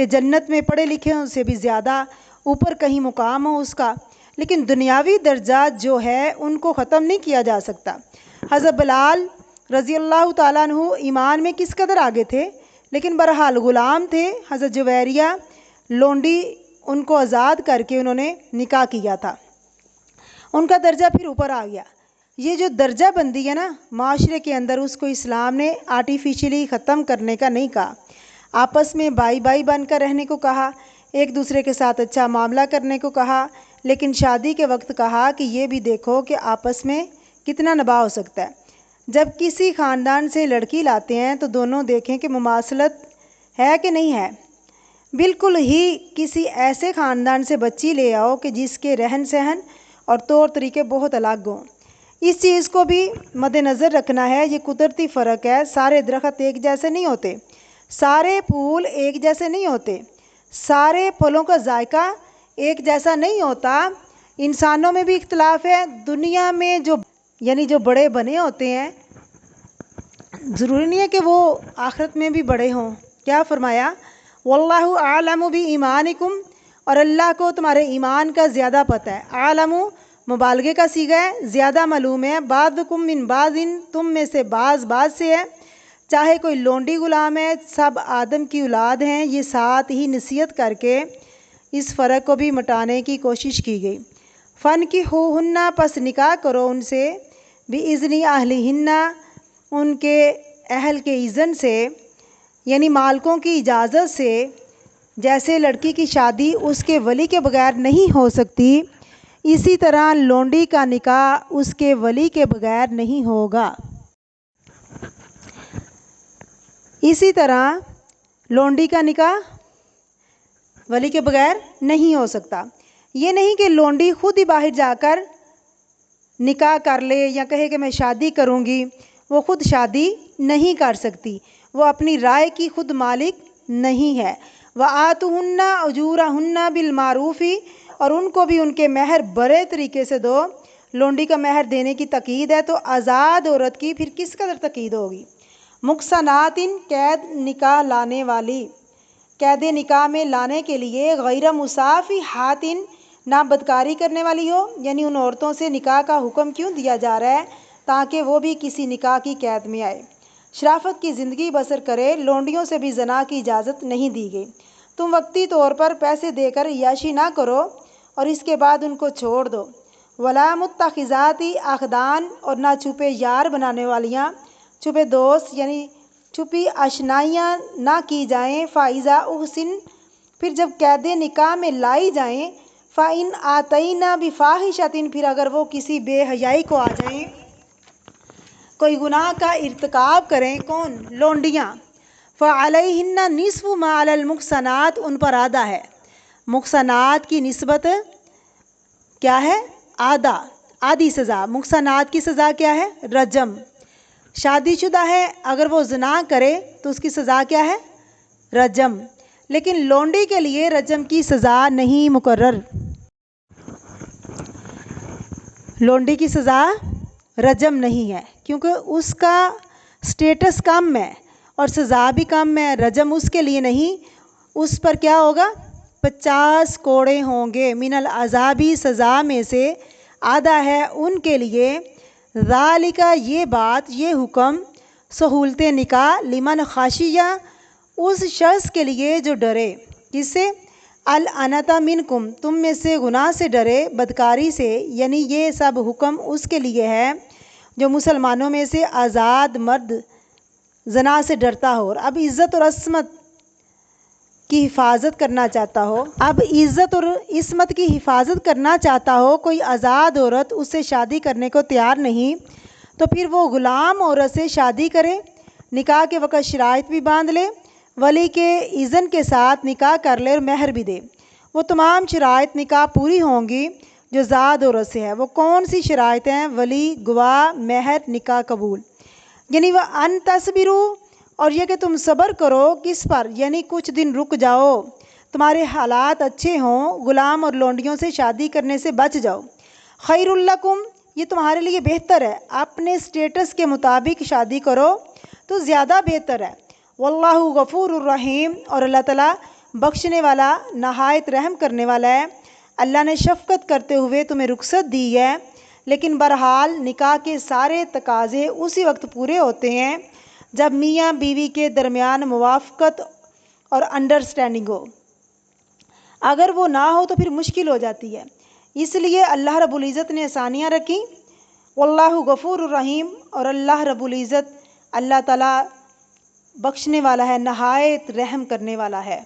کہ جنت میں پڑھے لکھے ان سے بھی زیادہ اوپر کہیں مقام ہو اس کا، لیکن دنیاوی درجات جو ہے ان کو ختم نہیں کیا جا سکتا۔ حضرت بلال رضی اللہ تعالیٰ عنہ ایمان میں کس قدر آگے تھے، لیکن بہرحال غلام تھے۔ حضرت جویریہ لونڈی ان کو آزاد کر کے انہوں نے نکاح کیا تھا، ان کا درجہ پھر اوپر آ گیا۔ یہ جو درجہ بندی ہے نا معاشرے کے اندر، اس کو اسلام نے آرٹیفیشلی ختم کرنے کا نہیں کہا، آپس میں بھائی بھائی بن کر رہنے کو کہا، ایک دوسرے کے ساتھ اچھا معاملہ کرنے کو کہا، لیکن شادی کے وقت کہا کہ یہ بھی دیکھو کہ آپس میں کتنا نباہ ہو سکتا ہے۔ جب کسی خاندان سے لڑکی لاتے ہیں تو دونوں دیکھیں کہ مماثلت ہے کہ نہیں ہے۔ بالکل ہی کسی ایسے خاندان سے بچی لے آؤ کہ جس کے رہن سہن اور طور طریقے بہت الگ ہوں۔ اس چیز کو بھی مد نظر رکھنا ہے، یہ قدرتی فرق ہے۔ سارے درخت ایک جیسے نہیں ہوتے، سارے پھول ایک جیسے نہیں ہوتے، سارے پھلوں کا ذائقہ ایک جیسا نہیں ہوتا۔ انسانوں میں بھی اختلاف ہے۔ دنیا میں جو بڑے بنے ہوتے ہیں، ضروری نہیں ہے کہ وہ آخرت میں بھی بڑے ہوں۔ کیا فرمایا؟ واللہ اعلم بایمانکم، اور اللہ کو تمہارے ایمان کا زیادہ پتہ ہے۔ عالم مبالغے کا صیغہ ہے، زیادہ معلوم ہے۔ بعضکم من بعض، تم میں سے بعض سے ہے۔ چاہے کوئی لونڈی غلام ہے، سب آدم کی اولاد ہیں۔ یہ ساتھ ہی نصیحت کر کے اس فرق کو بھی مٹانے کی کوشش کی گئی۔ فَانْكِحُوهُنَّ، پس نکاح کرو ان سے، بِإِذْنِ أَهْلِهِنَّ، ان کے اہل کے اذن سے، یعنی مالکوں کی اجازت سے۔ جیسے لڑکی کی شادی اس کے ولی کے بغیر نہیں ہو سکتی، اسی طرح لونڈی کا نکاح اس کے ولی کے بغیر نہیں ہوگا۔ اسی طرح لونڈی کا نکاح ولی کے بغیر نہیں ہو سکتا۔ یہ نہیں کہ لونڈی خود ہی باہر جا کر نکاح کر لے یا کہے کہ میں شادی کروں گی، وہ خود شادی نہیں کر سکتی، وہ اپنی رائے کی خود مالک نہیں ہے۔ وَآتُوهُنَّ أُجُورَهُنَّ بِالْمَعْرُوفِ، اور ان کو بھی ان کے مہر بڑے طریقے سے دو۔ لونڈی کا مہر دینے کی تاکید ہے تو آزاد عورت کی پھر کس قدر تاکید ہوگی۔ مُحْصَنَاتٍ، قید نکاح لانے والی، قید نکاح میں لانے کے لیے غیر مصافحات، نہ بدکاری کرنے والی ہو۔ یعنی ان عورتوں سے نکاح کا حکم کیوں دیا جا رہا ہے؟ تاکہ وہ بھی کسی نکاح کی قید میں آئے، شرافت کی زندگی بسر کرے۔ لونڈیوں سے بھی زنا کی اجازت نہیں دی گئی۔ تم وقتی طور پر پیسے دے کر عیاشی نہ کرو اور اس کے بعد ان کو چھوڑ دو۔ ولا متخذات اخدان، اور نہ چھپے یار بنانے والیاں، چھپے دوست یعنی چھپی اشنائیاں نہ کی جائیں۔ فائزہ احسن، پھر جب قید نکاح میں لائی جائیں۔ فَإِنْ آتَيْنَا بِفَاحِشَةٍ، پھر اگر وہ کسی بے حیائی کو آ جائیں، کوئی گناہ کا ارتکاب کریں۔ کون؟ لونڈیاں۔ فَعَلَيْهِنَّ نِصْفُ مَا عَلَى الْمُحْصَنَاتِ، ان پر آدھا ہے۔ محصنات کی نسبت کیا ہے؟ آدھا، آدھی سزا۔ محصنات کی سزا کیا ہے؟ رجم۔ شادی شدہ ہے، اگر وہ زنا کرے تو اس کی سزا کیا ہے؟ رجم۔ لیکن لونڈی کے لیے رجم کی سزا نہیں مقرر۔ لونڈی کی سزا رجم نہیں ہے، کیونکہ اس کا سٹیٹس کم ہے اور سزا بھی کم ہے۔ رجم اس کے لیے نہیں، اس پر کیا ہوگا؟ 50 کوڑے ہوں گے۔ من العذابی، سزا میں سے آدھا ہے ان کے لیے۔ ذالک، یہ بات، یہ حکم، سہولت نکاح، لمن خشیہ، اس شخص کے لیے جو ڈرے، کس سے؟ العنت منکم، تم میں سے گناہ سے ڈرے، بدکاری سے۔ یعنی یہ سب حکم اس کے لیے ہے جو مسلمانوں میں سے آزاد مرد زنا سے ڈرتا ہو، اب عزت اور عصمت کی حفاظت کرنا چاہتا ہو، عزت اور عصمت کی حفاظت کرنا چاہتا ہو، کوئی آزاد عورت اس سے شادی کرنے کو تیار نہیں، تو پھر وہ غلام عورت سے شادی کرے، نکاح کے وقت شرائط بھی باندھ لے، ولی کے اذن کے ساتھ نکاح کر لے اور مہر بھی دے۔ وہ تمام شرائط نکاح پوری ہوں گی جو زاد عورت سے ہے۔ وہ کون سی شرائط ہیں؟ ولی، گواہ، مہر، نکاح قبول۔ یعنی وہ ان تصبروا، اور یہ کہ تم صبر کرو، کس پر؟ یعنی کچھ دن رک جاؤ، تمہارے حالات اچھے ہوں، غلام اور لونڈیوں سے شادی کرنے سے بچ جاؤ۔ خیر لکم، یہ تمہارے لیے بہتر ہے، اپنے سٹیٹس کے مطابق شادی کرو تو زیادہ بہتر ہے۔ واللہ غفور الرحیم، اور اللہ تعالیٰ بخشنے والا نہایت رحم کرنے والا ہے۔ اللہ نے شفقت کرتے ہوئے تمہیں رخصت دی ہے، لیکن بہرحال نکاح کے سارے تقاضے اسی وقت پورے ہوتے ہیں جب میاں بیوی کے درمیان موافقت اور انڈرسٹینڈنگ ہو۔ اگر وہ نہ ہو تو پھر مشکل ہو جاتی ہے، اس لیے اللہ رب العزت نے آسانیاں رکھیں۔ واللہ غفور الرحیم، اور اللہ رب العزت اللہ تعالیٰ بخشنے والا ہے، نہایت رحم کرنے والا ہے۔